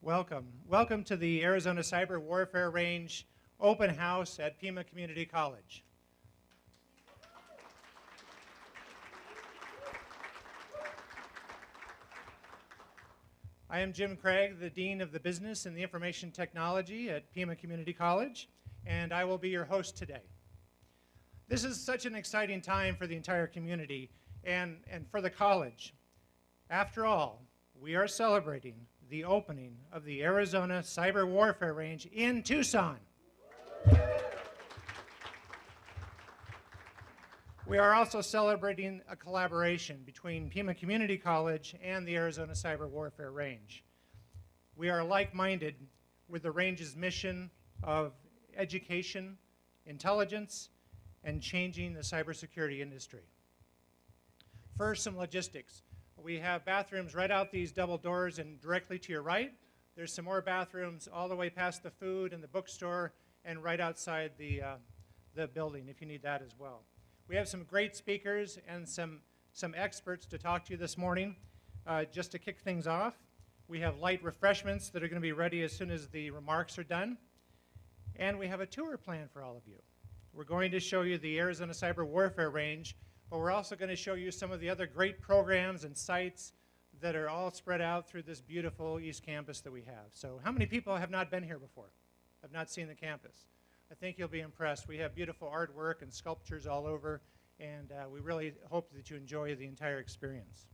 Welcome. Welcome to the Arizona Cyber Warfare Range Open House at Pima Community College. I am Jim Craig, the Dean of the Business and the Information Technology at Pima Community College, and I will be your host today. This is such an exciting time for the entire community and for the college. After all, we are celebrating the opening of the Arizona Cyber Warfare Range in Tucson. We are also celebrating a collaboration between Pima Community College and the Arizona Cyber Warfare Range. We are like-minded with the range's mission of education, intelligence, and changing the cybersecurity industry. First, some logistics. We have bathrooms right out these double doors and directly to your right. There's some more bathrooms all the way past the food and the bookstore and right outside the building if you need that as well. We have some great speakers and some experts to talk to you this morning. Just to kick things off, we have light refreshments that are going to be ready as soon as the remarks are done. And we have a tour planned for all of you. We're going to show you the Arizona Cyber Warfare Range, but we're also going to show you some of the other great programs and sites that are all spread out through this beautiful East Campus that we have. So how many people have not been here before, have not seen the campus? I think you'll be impressed. We have beautiful artwork and sculptures all over, and we really hope that you enjoy the entire experience.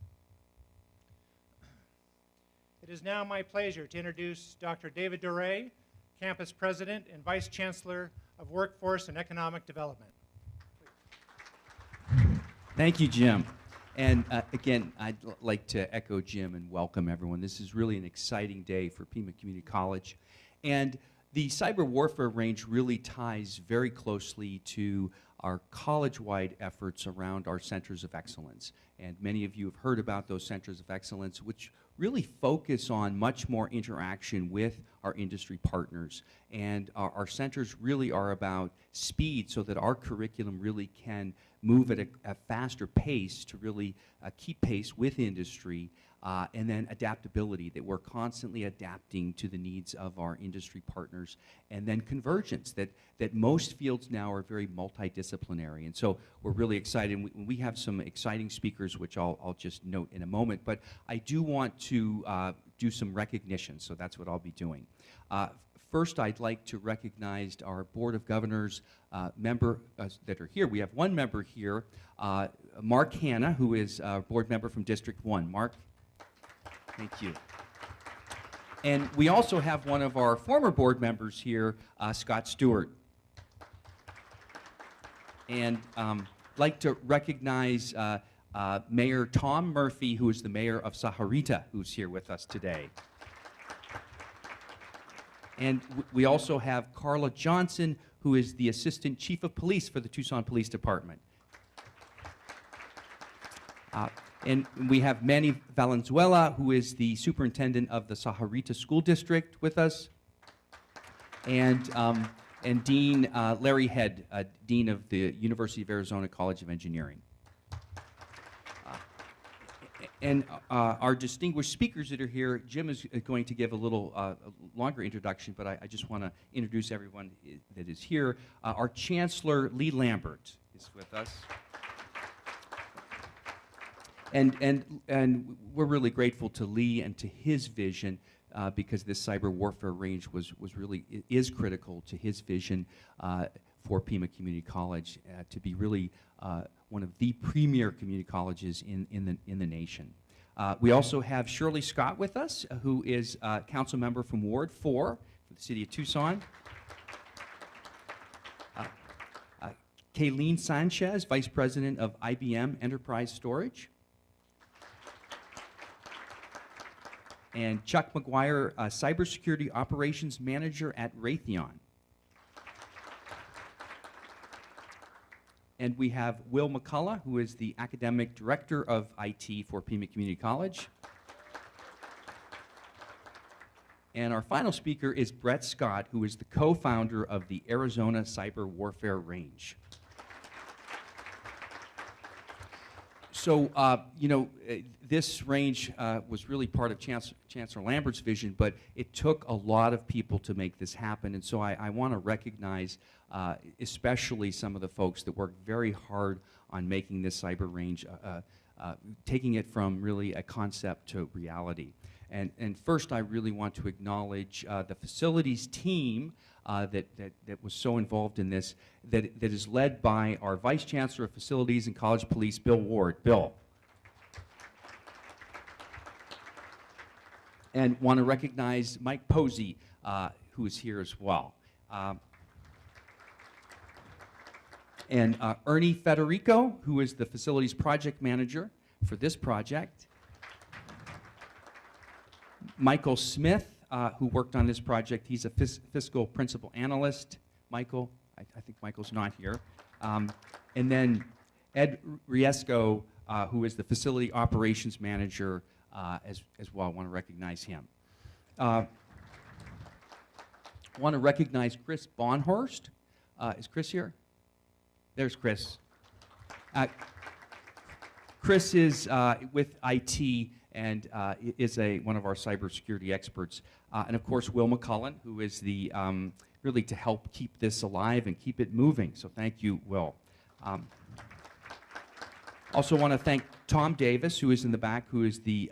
It is now my pleasure to introduce Dr. David Doré, Campus President and Vice Chancellor of Workforce and Economic Development. Thank you, Jim. And again, I'd like to echo Jim and welcome everyone. This is really an exciting day for Pima Community College. And the Cyber Warfare Range really ties very closely to our college-wide efforts around our centers of excellence. And many of you have heard about those centers of excellence, which really focus on much more interaction with our industry partners. And our centers really are about speed so that our curriculum really can move at a faster pace to really keep pace with industry, and then adaptability, that we're constantly adapting to the needs of our industry partners, and then convergence, that most fields now are very multidisciplinary. And so we're really excited. We have some exciting speakers, which I'll just note in a moment, but I do want to do some recognition, so that's what I'll be doing. First, I'd like to recognize our Board of Governors member that are here. We have one member here, Mark Hanna, who is a board member from District 1. Mark, thank you. And we also have one of our former board members here, Scott Stewart. And I'd like to recognize Mayor Tom Murphy, who is the mayor of Sahuarita, who's here with us today. And we also have Carla Johnson, who is the Assistant Chief of Police for the Tucson Police Department. And we have Manny Valenzuela, who is the Superintendent of the Sahuarita School District with us. And Dean Larry Head, Dean of the University of Arizona College of Engineering. And our distinguished speakers that are here, Jim is going to give a little longer introduction, but I just want to introduce everyone that is here. Our Chancellor, Lee Lambert, is with us. And we're really grateful to Lee and to his vision, because this cyber warfare range is critical to his vision for Pima Community College to be really one of the premier community colleges in the nation. We also have Shirley Scott with us, who is a council member from Ward 4 for the city of Tucson. Kayleen Sanchez, Vice President of IBM Enterprise Storage. And Chuck McGuire, Cybersecurity Operations Manager at Raytheon. And we have Will McCullough, who is the Academic Director of IT for Pima Community College. And our final speaker is Brett Scott, who is the co-founder of the Arizona Cyber Warfare Range. So, this range was really part of Chancellor Lambert's vision, but it took a lot of people to make this happen. And so I want to recognize especially some of the folks that worked very hard on making this cyber range, taking it from really a concept to reality. And first, I really want to acknowledge the facilities team that was so involved in this, that is led by our Vice Chancellor of Facilities and College Police, Bill Ward. Bill. And want to recognize Mike Posey, who is here as well. And Ernie Federico, who is the Facilities Project Manager for this project. Michael Smith, who worked on this project. He's a fiscal principal analyst. Michael, I think Michael's not here. And then Ed Riesco, who is the facility operations manager as well. I want to recognize him. I want to recognize Chris Bonhorst. Is Chris here? There's Chris. Chris is with IT and is one of our cybersecurity experts. And of course, Will McCullen, who is the really to help keep this alive and keep it moving. So thank you, Will. Also want to thank Tom Davis, who is in the back, who is the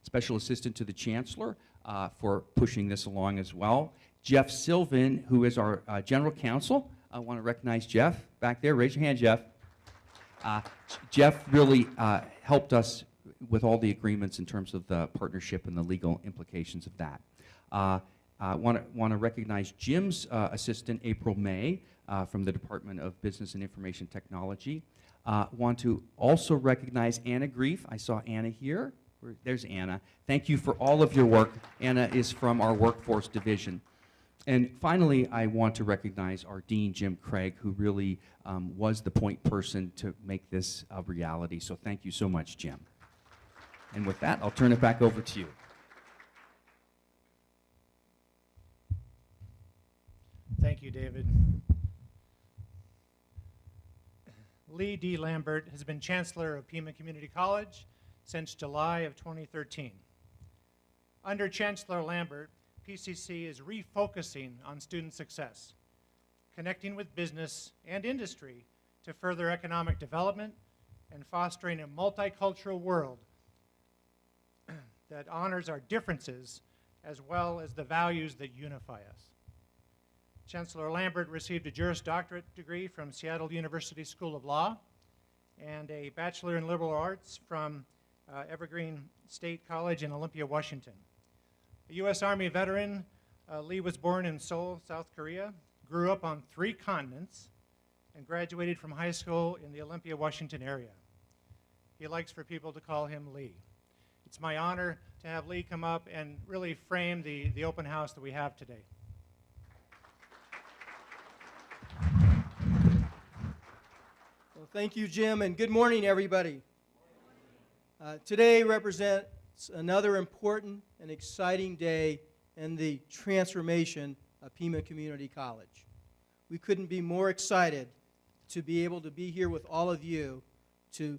special assistant to the chancellor, for pushing this along as well. Jeff Sylvan, who is our general counsel. I want to recognize Jeff back there. Raise your hand, Jeff. Jeff really helped us with all the agreements in terms of the partnership and the legal implications of that. Want to recognize Jim's assistant, April May, from the Department of Business and Information Technology. Want to also recognize Anna Grief. I saw Anna here. There's Anna. Thank you for all of your work. Anna is from our workforce division. And finally, I want to recognize our Dean, Jim Craig, who really was the point person to make this a reality. So thank you so much, Jim. And with that, I'll turn it back over to you. Thank you, David. Lee D. Lambert has been Chancellor of Pima Community College since July of 2013. Under Chancellor Lambert, PCC is refocusing on student success, connecting with business and industry to further economic development and fostering a multicultural world that honors our differences as well as the values that unify us. Chancellor Lambert received a Juris Doctorate degree from Seattle University School of Law and a Bachelor in Liberal Arts from Evergreen State College in Olympia, Washington. A U.S. Army veteran, Lee was born in Seoul, South Korea, grew up on 3 continents, and graduated from high school in the Olympia, Washington area. He likes for people to call him Lee. It's my honor to have Lee come up and really frame the open house that we have today. Well, thank you, Jim, and good morning, everybody. Today represents another important and exciting day in the transformation of Pima Community College. We couldn't be more excited to be able to be here with all of you to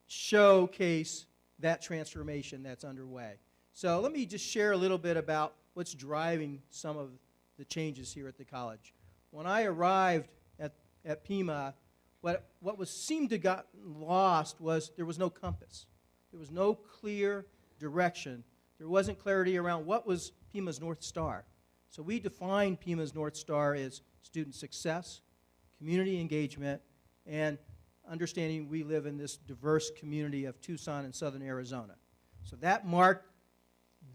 showcase that transformation that's underway. So let me just share a little bit about what's driving some of the changes here at the college. When I arrived at Pima, what seemed to got lost was there was no compass. There was no clear direction. There wasn't clarity around what was Pima's North Star. So we defined Pima's North Star as student success, community engagement, and understanding we live in this diverse community of Tucson and southern Arizona. So that marked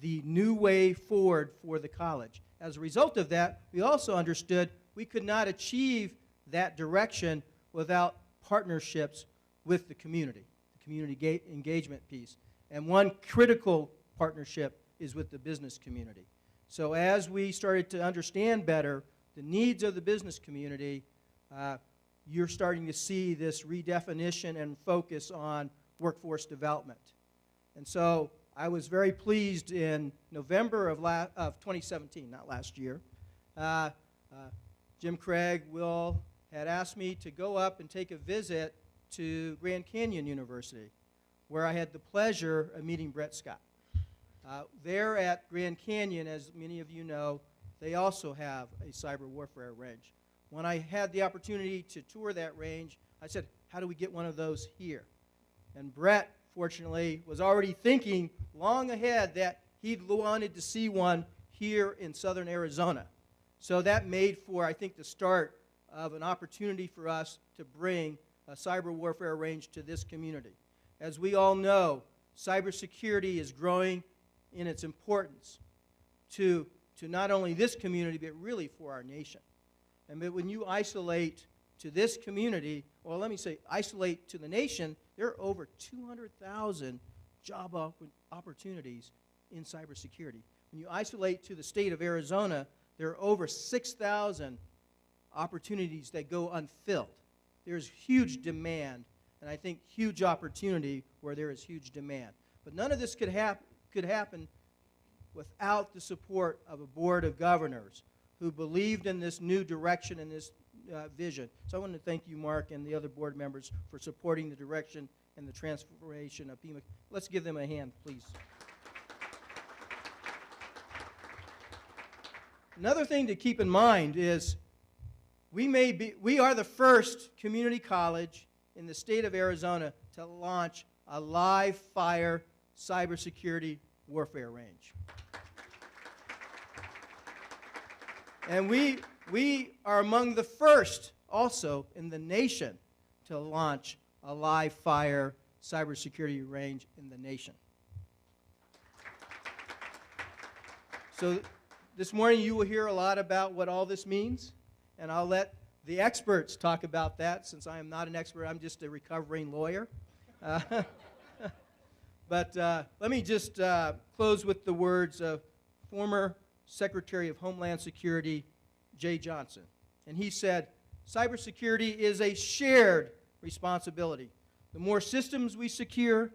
the new way forward for the college. As a result of that, we also understood we could not achieve that direction without partnerships with the community engagement piece. And one critical partnership is with the business community. So as we started to understand better the needs of the business community, you're starting to see this redefinition and focus on workforce development. And so I was very pleased in November of 2017, not last year. Jim Craig, Will, had asked me to go up and take a visit to Grand Canyon University. where I had the pleasure of meeting Brett Scott. There at Grand Canyon, as many of you know, they also have a cyber warfare range. When I had the opportunity to tour that range, I said, how do we get one of those here? And Brett, fortunately, was already thinking long ahead that he'd wanted to see one here in southern Arizona. So that made for, I think, the start of an opportunity for us to bring a cyber warfare range to this community. As we all know, cybersecurity is growing in its importance to not only this community, but really for our nation. And but when you isolate to this community, or let me say isolate to the nation, there are over 200,000 job opportunities in cybersecurity. When you isolate to the state of Arizona, there are over 6,000 opportunities that go unfilled. There's huge demand, and I think huge opportunity where there is huge demand. But none of this could happen without the support of a board of governors who believed in this new direction and this vision. So I want to thank you, Mark, and the other board members for supporting the direction and the transformation of Pima. Let's give them a hand, please. Another thing to keep in mind is we are the first community college in the state of Arizona to launch a live fire cybersecurity warfare range. And we are among the first also in the nation to launch a live fire cybersecurity range in the nation. So this morning you will hear a lot about what all this means, and I'll let the experts talk about that. Since I am not an expert, I'm just a recovering lawyer. But let me just close with the words of former Secretary of Homeland Security, Jay Johnson. And he said, cybersecurity is a shared responsibility. The more systems we secure,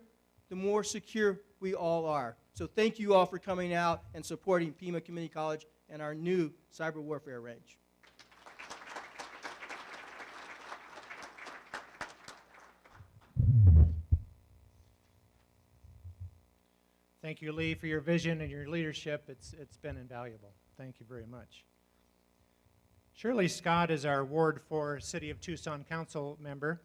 the more secure we all are. So thank you all for coming out and supporting Pima Community College and our new cyber warfare range. Thank you, Lee, for your vision and your leadership. It's been invaluable. Thank you very much. Shirley Scott is our Ward 4 City of Tucson Council member.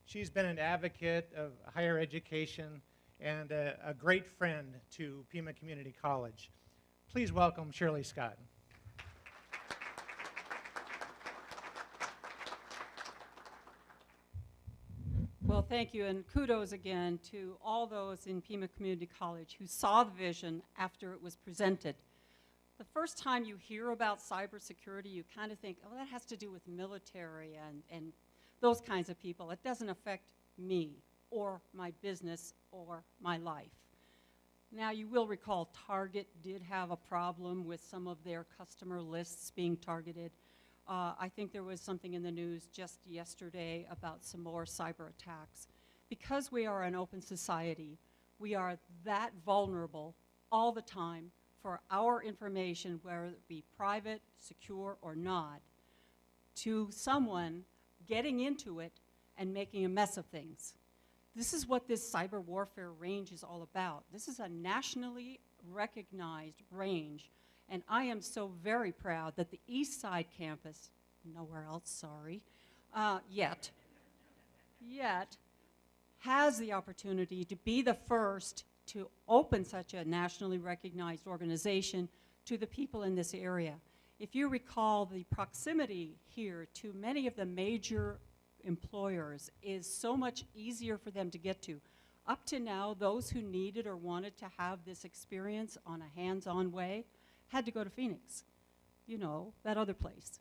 She's been an advocate of higher education and a great friend to Pima Community College. Please welcome Shirley Scott. Well, thank you, and kudos again to all those in Pima Community College who saw the vision after it was presented. The first time you hear about cybersecurity, you kind of think, oh, that has to do with military and those kinds of people. It doesn't affect me or my business or my life. Now, you will recall Target did have a problem with some of their customer lists being targeted. I think there was something in the news just yesterday about some more cyber attacks. Because we are an open society, we are that vulnerable all the time for our information, whether it be private, secure, or not, to someone getting into it and making a mess of things. This is what this cyber warfare range is all about. This is a nationally recognized range. And I am so very proud that the East Side campus, nowhere else, sorry, yet, has the opportunity to be the first to open such a nationally recognized organization to the people in this area. If you recall, the proximity here to many of the major employers is so much easier for them to get to. Up to now, those who needed or wanted to have this experience on a hands-on way had to go to Phoenix, you know, that other place.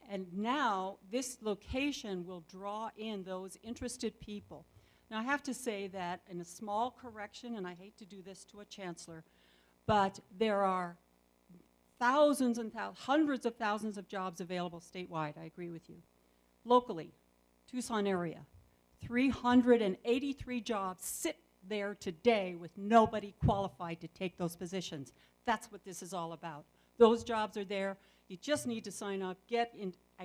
And now this location will draw in those interested people. Now I have to say that in a small correction, and I hate to do this to a chancellor, but there are thousands and hundreds of thousands of jobs available statewide, I agree with you. Locally, Tucson area, 383 jobs sit there today with nobody qualified to take those positions. That's what this is all about. Those jobs are there. You just need to sign up, get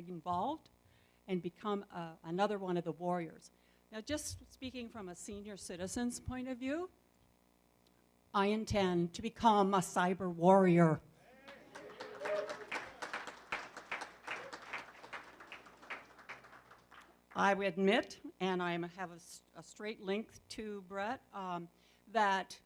involved, and become another one of the warriors. Now, just speaking from a senior citizen's point of view, I intend to become a cyber warrior. I would admit, and I have a straight link to Brett, that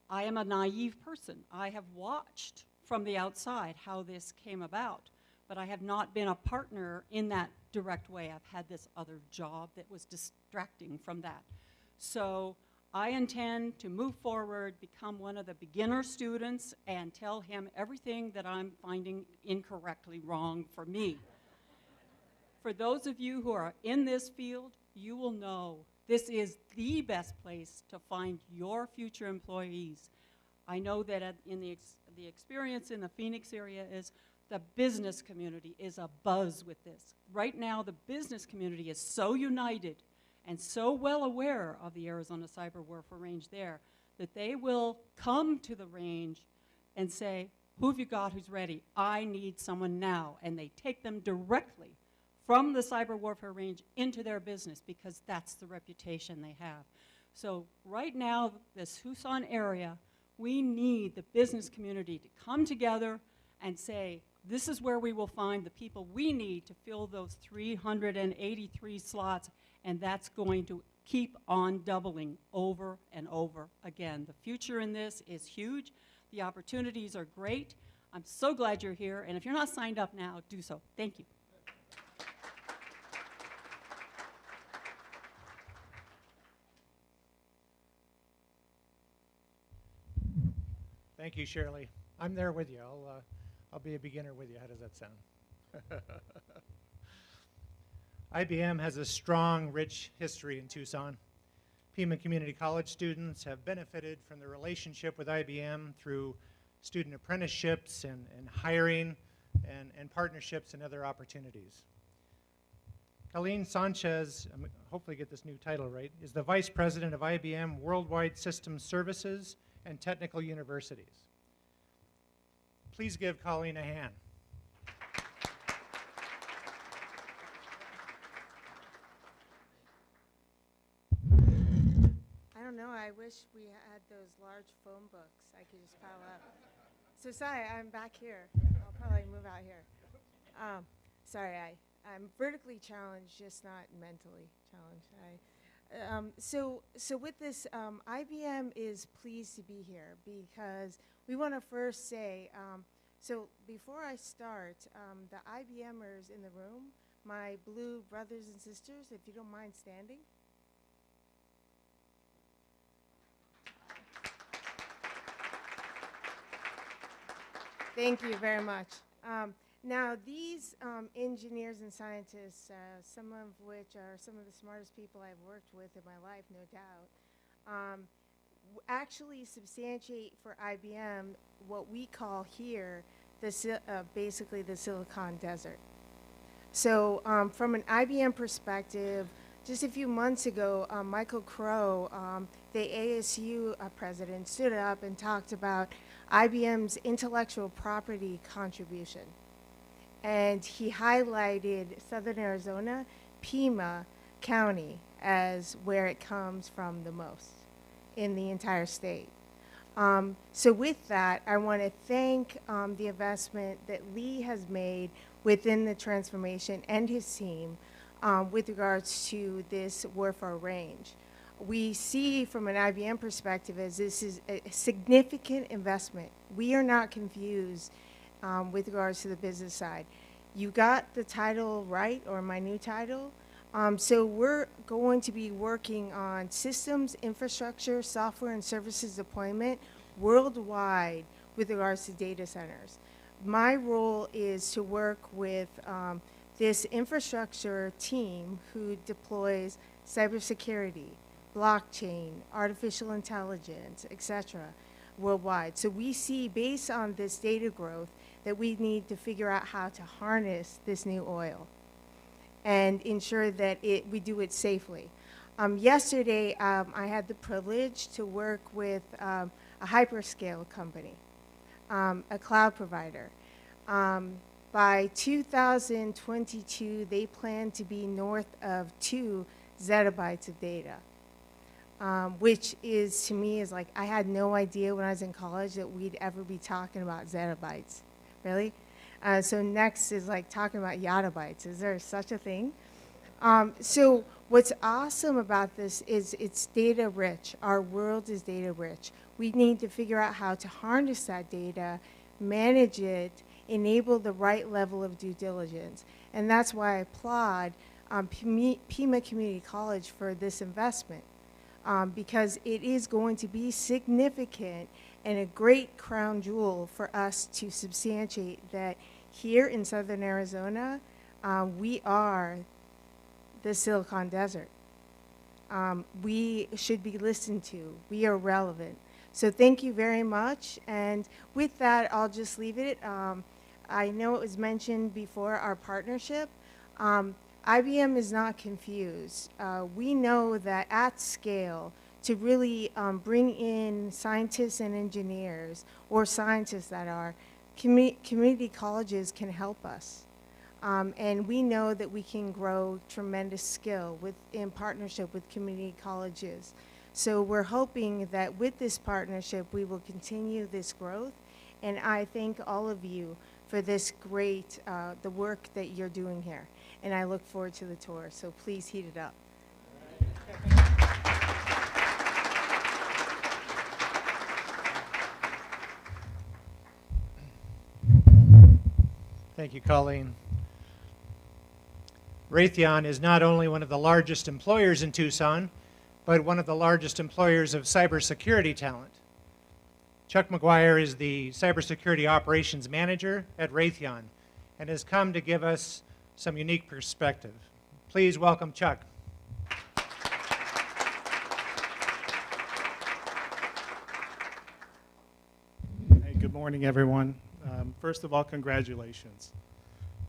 I am a naive person. I have watched from the outside how this came about, but I have not been a partner in that direct way. I've had this other job that was distracting from that. So I intend to move forward, become one of the beginner students, and tell him everything that I'm finding incorrectly wrong for me. For those of you who are in this field, you will know this is the best place to find your future employees. I know that in the experience in the Phoenix area is the business community is abuzz with this. Right now, the business community is so united and so well aware of the Arizona Cyber Warfare Range there that they will come to the range and say, who have you got who's ready? I need someone now. And they take them directly from the cyber warfare range into their business because that's the reputation they have. So right now, this Tucson area, we need the business community to come together and say, this is where we will find the people we need to fill those 383 slots, and that's going to keep on doubling over and over again. The future in this is huge. The opportunities are great. I'm so glad you're here, and if you're not signed up now, do so. Thank you. Thank you, Shirley. I'm there with you. I'll be a beginner with you. How does that sound? IBM has a strong, rich history in Tucson. Pima Community College students have benefited from the relationship with IBM through student apprenticeships and hiring and partnerships and other opportunities. Colleen Sanchez, hopefully get this new title right, is the Vice President of IBM Worldwide Systems Services and Technical Universities. Please give Colleen a hand. I don't know. I wish we had those large phone books I could just pile up. So sorry, I'm back here. I'll probably move out here. Sorry, I'm vertically challenged, just not mentally challenged. So with this, IBM is pleased to be here because we want to first say, so before I start, the IBMers in the room, my blue brothers and sisters, if you don't mind standing. Thank you very much. Now, these engineers and scientists, some of which are some of the smartest people I've worked with in my life, no doubt, actually substantiate for IBM what we call here basically the Silicon Desert. So from an IBM perspective, just a few months ago, Michael Crow, the ASU president, stood up and talked about IBM's intellectual property contribution. And he highlighted Southern Arizona, Pima County, as where it comes from the most in the entire state. So with that, I want to thank the investment that Lee has made within the transformation and his team with regards to this warfare range. We see from an IBM perspective as this is a significant investment. We are not confused with regards to the business side. You got the title right, or my new title. So we're going to be working on systems, infrastructure, software, and services deployment worldwide with regards to data centers. My role is to work with this infrastructure team who deploys cybersecurity, blockchain, artificial intelligence, et cetera, worldwide. So we see, based on this data growth, that we need to figure out how to harness this new oil and ensure that we do it safely. Yesterday, I had the privilege to work with a hyperscale company, a cloud provider. By 2022, they plan to be north of 2 zettabytes of data, which is, to me, is like, I had no idea when I was in college that we'd ever be talking about zettabytes, really. So next is like talking about yottabytes. Is there such a thing? So what's awesome about this is it's data rich. Our world is data rich. We need to figure out how to harness that data, manage it, enable the right level of due diligence. And that's why I applaud Pima Community College for this investment, because it is going to be significant and a great crown jewel for us to substantiate that here in Southern Arizona, we are the Silicon Desert. We should be listened to. We are relevant. So thank you very much. And with that, I'll just leave it. I know it was mentioned before, our partnership. IBM is not confused. We know that at scale, to really bring in scientists and engineers, or scientists that are, community colleges can help us. And we know that we can grow tremendous skill in partnership with community colleges. So we're hoping that with this partnership, we will continue this growth. And I thank all of you for this great, the work that you're doing here. And I look forward to the tour, so please heat it up. Thank you, Colleen. Raytheon is not only one of the largest employers in Tucson, but one of the largest employers of cybersecurity talent. Chuck McGuire is the cybersecurity operations manager at Raytheon and has come to give us some unique perspective. Please welcome Chuck. Hey, good morning, everyone. First of all, congratulations.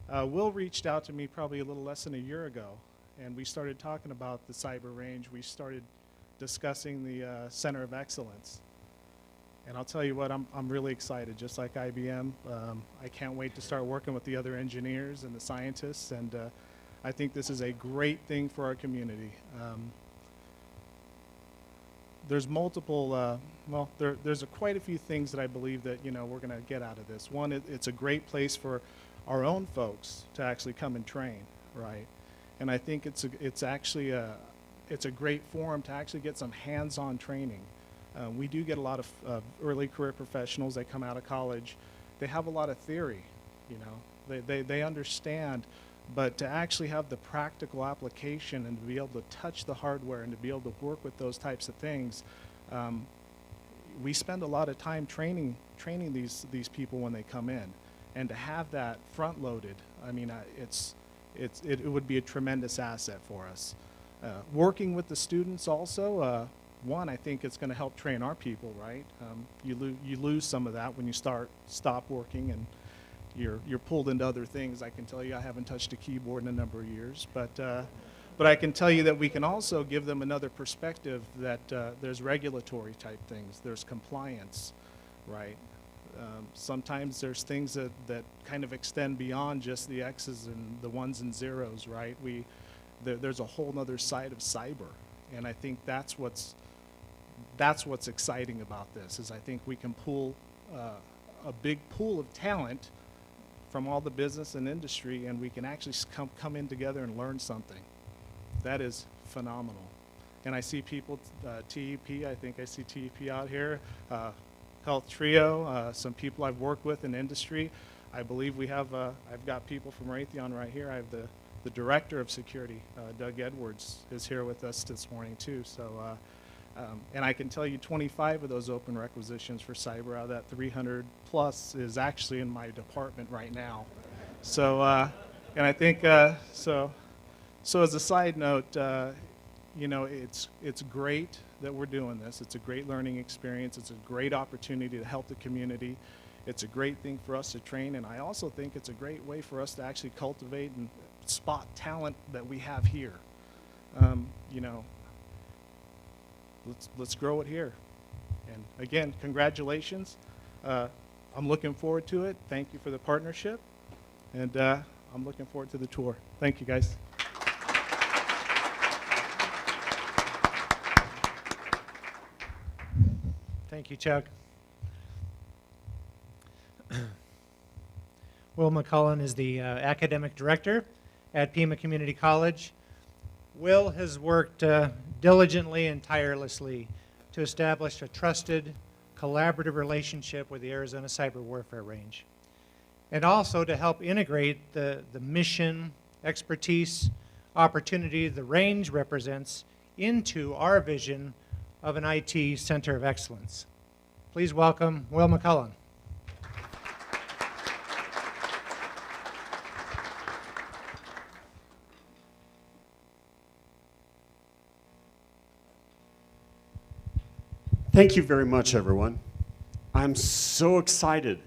Will reached out to me probably a little less than a year ago, and we started talking about the cyber range. We started discussing the Center of Excellence. And I'll tell you what, I'm really excited, just like IBM. I can't wait to start working with the other engineers and the scientists, and I think this is a great thing for our community. There's multiple, there's quite a few things that I believe that, we're going to get out of this. One, it's a great place for our own folks to actually come and train, right? And I think it's actually a great forum to actually get some hands-on training. We do get a lot of early career professionals that come out of college. They have a lot of theory, they understand, but to actually have the practical application and to be able to touch the hardware and to be able to work with those types of things, we spend a lot of time training these people when they come in, and to have that front loaded, I mean, it would be a tremendous asset for us. Working with the students also, one, I think it's going to help train our people, right? You lose some of that when you stop working and you're pulled into other things. I can tell you I haven't touched a keyboard in a number of years, but I can tell you that we can also give them another perspective that there's regulatory type things, there's compliance, right? Sometimes there's things that kind of extend beyond just the X's and the ones and zeros, right? There's a whole other side of cyber, and I think that's what's exciting about this, is I think we can pull a big pool of talent from all the business and industry, and we can actually come in together and learn something. That is phenomenal. And I see people, TEP, I think I see TEP out here, Health Trio, some people I've worked with in industry. I believe we have, I've got people from Raytheon right here. I have the Director of Security, Doug Edwards, is here with us this morning too. So, and I can tell you 25 of those open requisitions for cyber out of that 300 plus is actually in my department right now. So, and I think, so as a side note, it's great that we're doing this. It's a great learning experience. It's a great opportunity to help the community. It's a great thing for us to train, and I also think it's a great way for us to actually cultivate and spot talent that we have here. Let's grow it here. And again, congratulations. I'm looking forward to it. Thank you for the partnership, and I'm looking forward to the tour. Thank you, guys. Thank you, Chuck. Will McCullen is the academic director at Pima Community College. Will has worked diligently and tirelessly to establish a trusted, collaborative relationship with the Arizona Cyber Warfare Range, and also to help integrate the mission, expertise, opportunity the range represents into our vision of an IT Center of Excellence. Please welcome Will McCullen. Thank you very much, everyone. I'm so excited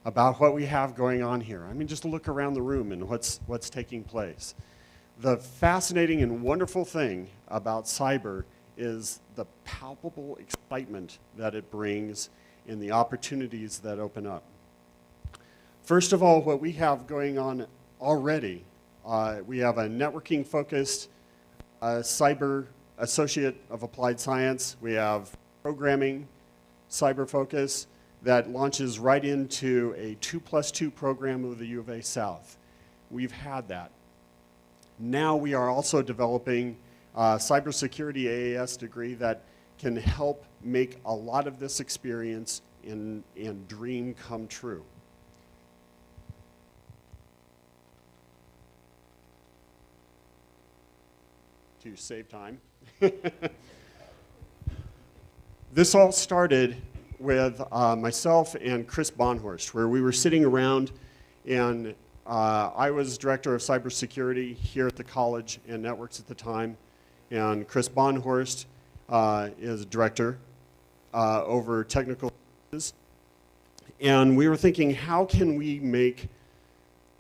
about what we have going on here. I mean, just look around the room and what's taking place. The fascinating and wonderful thing about cyber is the palpable excitement that it brings and the opportunities that open up. First of all, what we have going on already, we have a networking-focused cyber associate of applied science. We have programming, cyber focus, that launches right into a 2+2 program of the U of A South. We've had that. Now we are also developing a cybersecurity AAS degree that can help make a lot of this experience and dream come true. To save time. This all started with myself and Chris Bonhorst, where we were sitting around, and I was director of cybersecurity here at the college and networks at the time, and Chris Bonhorst is director over technical services. And we were thinking, how can we make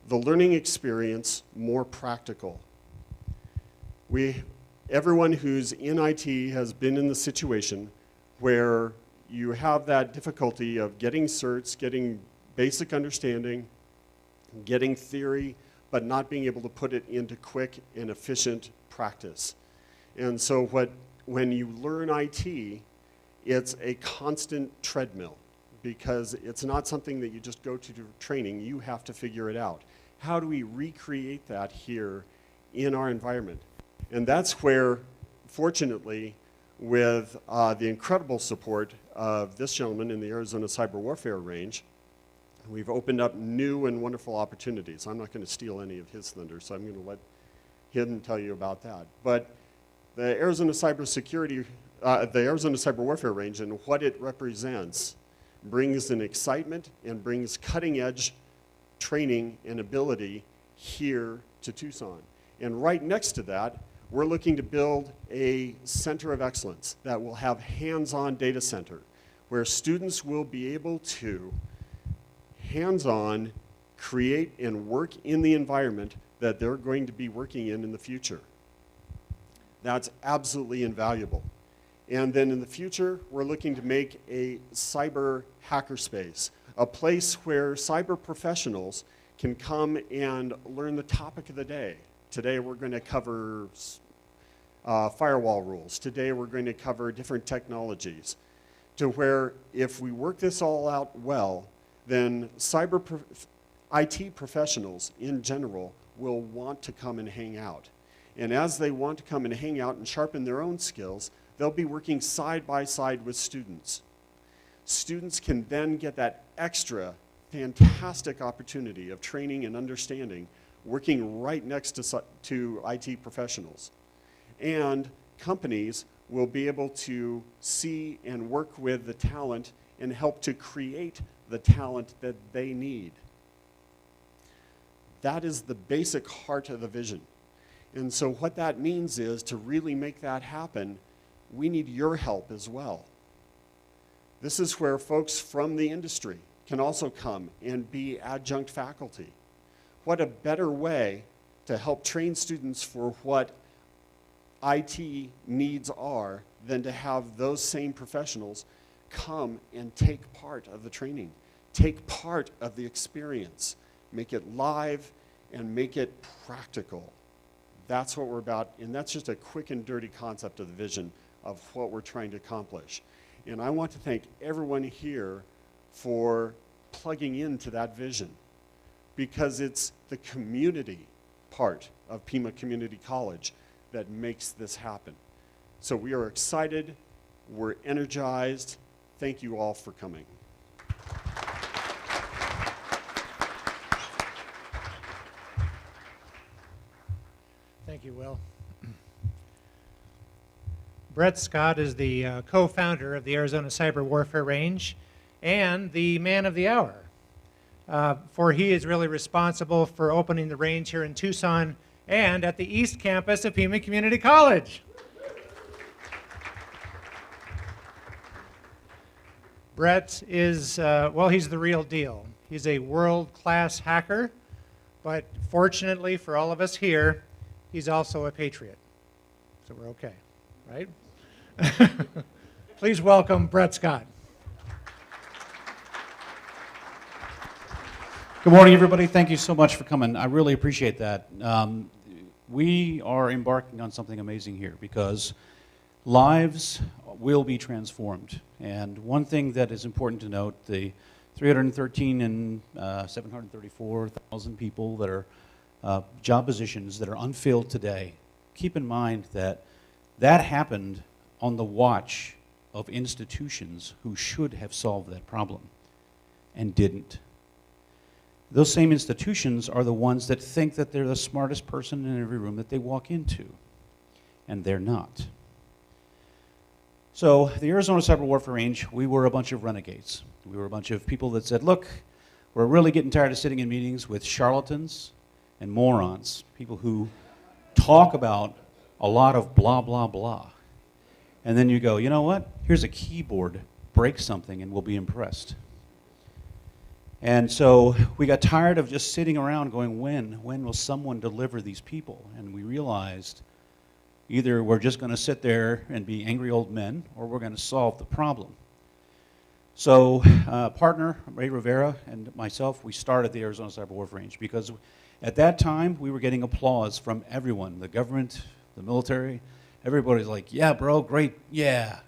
the learning experience more practical? Everyone who's in IT has been in the situation where you have that difficulty of getting certs, getting basic understanding, getting theory, but not being able to put it into quick and efficient practice. And so when you learn IT, it's a constant treadmill, because it's not something that you just go to do training. You have to figure it out. How do we recreate that here in our environment? And that's where, fortunately, with the incredible support of this gentleman in the Arizona Cyber Warfare Range, we've opened up new and wonderful opportunities. I'm not going to steal any of his thunder, so I'm going to let him tell you about that. But the Arizona Cyber Warfare Range and what it represents brings an excitement and brings cutting-edge training and ability here to Tucson. And right next to that, we're looking to build a center of excellence that will have hands-on data center, where students will be able to hands-on create and work in the environment that they're going to be working in the future. That's absolutely invaluable. And then in the future, we're looking to make a cyber hackerspace, a place where cyber professionals can come and learn the topic of the day. Today we're going to cover firewall rules. Today we're going to cover different technologies, to where if we work this all out well, then IT professionals in general will want to come and hang out. And as they want to come and hang out and sharpen their own skills, they'll be working side by side with students. Students can then get that extra fantastic opportunity of training and understanding working right next to IT professionals. And companies will be able to see and work with the talent and help to create the talent that they need. That is the basic heart of the vision. And so what that means is, to really make that happen, we need your help as well. This is where folks from the industry can also come and be adjunct faculty. What a better way to help train students for what IT needs are than to have those same professionals come and take part of the training, take part of the experience, make it live and make it practical. That's what we're about, and that's just a quick and dirty concept of the vision of what we're trying to accomplish. And I want to thank everyone here for plugging into that vision, because it's the community part of Pima Community College that makes this happen. So we are excited, we're energized. Thank you all for coming. Thank you, Will. Brett Scott is the co-founder of the Arizona Cyber Warfare Range and the man of the hour. For he is really responsible for opening the range here in Tucson and at the East Campus of Pima Community College. Brett is, well, he's the real deal. He's a world-class hacker, but fortunately for all of us here, he's also a patriot. So we're okay, right? Please welcome Brett Scott. Good morning, everybody. Thank you so much for coming. I really appreciate that. We are embarking on something amazing here because lives will be transformed. And one thing that is important to note, the 313 and 734,000 people that are job positions that are unfilled today, keep in mind that that happened on the watch of institutions who should have solved that problem and didn't. Those same institutions are the ones that think that they're the smartest person in every room that they walk into, and they're not. So the Arizona Cyber Warfare Range, we were a bunch of renegades. We were a bunch of people that said, look, we're really getting tired of sitting in meetings with charlatans and morons, people who talk about a lot of blah, blah, blah. And then you go, you know what? Here's a keyboard, break something and we'll be impressed. And so we got tired of just sitting around going, when will someone deliver these people? And we realized either we're just going to sit there and be angry old men, or we're going to solve the problem. So partner, Ray Rivera, and myself, we started the Arizona Cyber Warfare Range because at that time we were getting applause from everyone, the government, the military. Everybody's like, yeah, bro, great, yeah,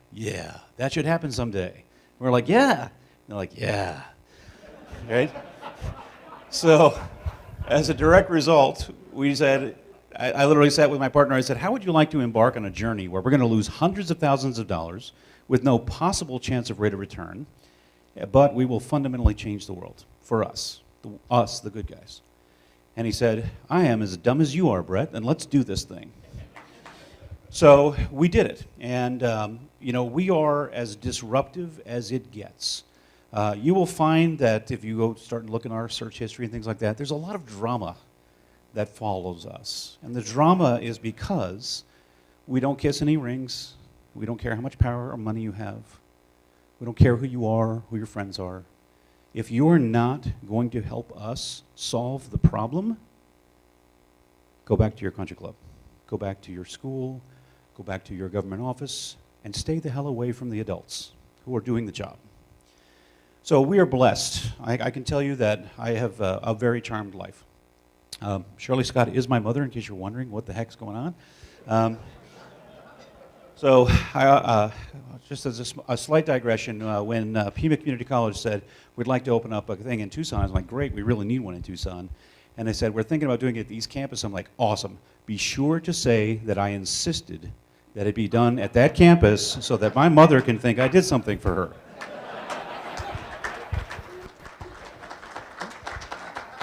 that should happen someday. We're like, yeah. And they're like, yeah. Right? So, as a direct result, we said, I literally sat with my partner, I said, how would you like to embark on a journey where we're going to lose hundreds of thousands of dollars with no possible chance of rate of return, but we will fundamentally change the world for us, the good guys. And he said, I am as dumb as you are, Brett, and let's do this thing. So we did it, and we are as disruptive as it gets. You will find that if you go start looking at our search history and things like that, there's a lot of drama that follows us. And the drama is because we don't kiss any rings, we don't care how much power or money you have, we don't care who you are, who your friends are. If you're not going to help us solve the problem, go back to your country club, go back to your school, go back to your government office, and stay the hell away from the adults who are doing the job. So we are blessed. I can tell you that I have a very charmed life. Shirley Scott is my mother, in case you're wondering what the heck's going on. So just as a slight digression, when Pima Community College said, we'd like to open up a thing in Tucson, I was like, great, we really need one in Tucson. And they said, we're thinking about doing it at the East Campus. I'm like, awesome. Be sure to say that I insisted that it be done at that campus so that my mother can think I did something for her.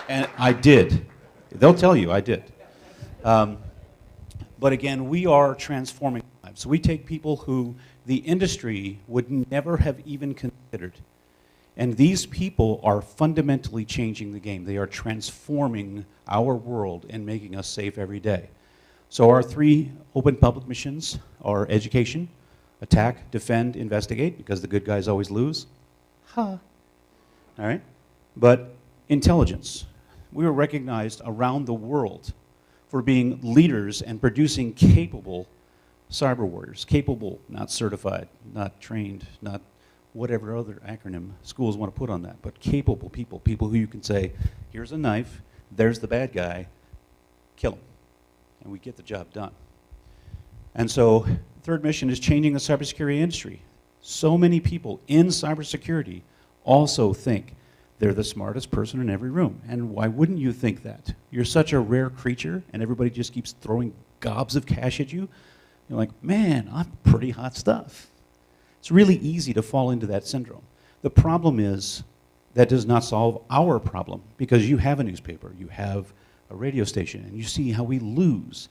And I did. They'll tell you I did. But again, we are transforming lives. So we take people who the industry would never have even considered. And these people are fundamentally changing the game. They are transforming our world and making us safe every day. So our three open public missions are education, attack, defend, investigate, because the good guys always lose. All right? But intelligence. We were recognized around the world for being leaders and producing capable cyber warriors. Capable, not certified, not trained, not whatever other acronym schools want to put on that, but capable people, people who you can say, here's a knife, there's the bad guy, kill him. And we get the job done. And so, third mission is changing the cybersecurity industry. So many people in cybersecurity also think they're the smartest person in every room. And why wouldn't you think that? You're such a rare creature, and everybody just keeps throwing gobs of cash at you. You're like, man, I'm pretty hot stuff. It's really easy to fall into that syndrome. The problem is that does not solve our problem, because you have a newspaper, you have a radio station, and you see how we lose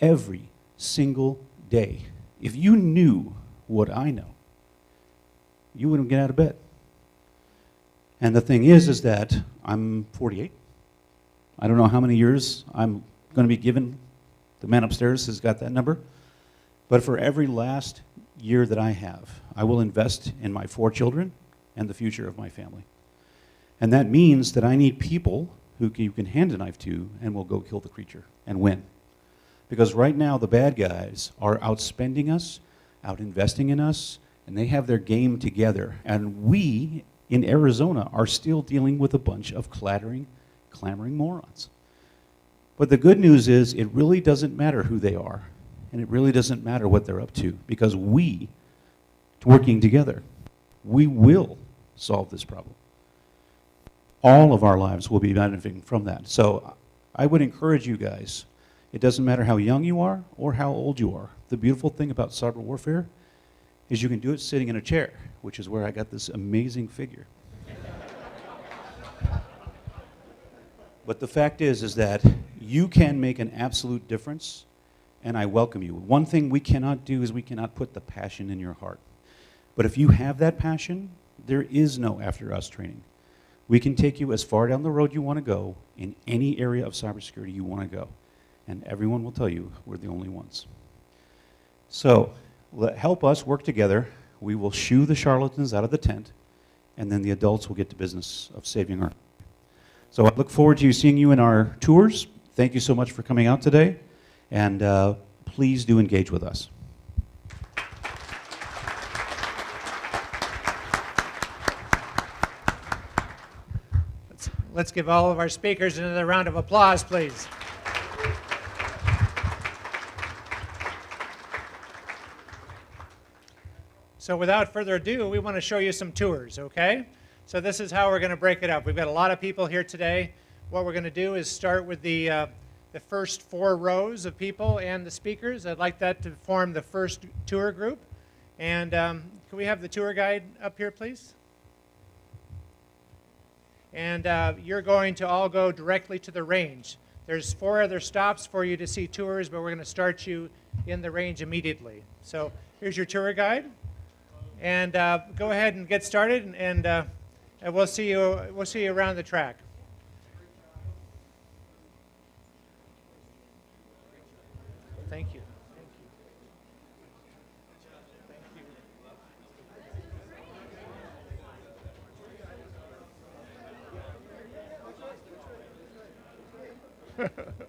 every single day. If you knew what I know, you wouldn't get out of bed. And the thing is that I'm 48. I don't know how many years I'm going to be given. The man upstairs has got that number. But for every last year that I have, I will invest in my 4 children and the future of my family. And that means that I need people who you can hand a knife to and will go kill the creature and win. Because right now the bad guys are outspending us, out investing in us, and they have their game together. And we in Arizona are still dealing with a bunch of clamoring morons. But the good news is it really doesn't matter who they are, and it really doesn't matter what they're up to, because we, working together, we will solve this problem. All of our lives will be benefiting from that. So I would encourage you guys, it doesn't matter how young you are or how old you are. The beautiful thing about cyber warfare is you can do it sitting in a chair, which is where I got this amazing figure. But the fact is that you can make an absolute difference, and I welcome you. One thing we cannot do is we cannot put the passion in your heart. But if you have that passion, there is no after us training. We can take you as far down the road you want to go in any area of cybersecurity you want to go. And everyone will tell you we're the only ones. So help us work together. We will shoo the charlatans out of the tent, and then the adults will get to business of saving our. So I look forward to seeing you in our tours. Thank you so much for coming out today, and please do engage with us. Let's give all of our speakers another round of applause, please. So without further ado, we want to show you some tours, okay? So this is how we're going to break it up. We've got a lot of people here today. What we're going to do is start with the first 4 rows of people and the speakers. I'd like that to form the first tour group. And can we have the tour guide up here, please? And you're going to all go directly to the range. There's 4 other stops for you to see tours, but we're going to start you in the range immediately. So here's your tour guide. And go ahead and get started, and we'll see you around the track. Thank you. Thank you.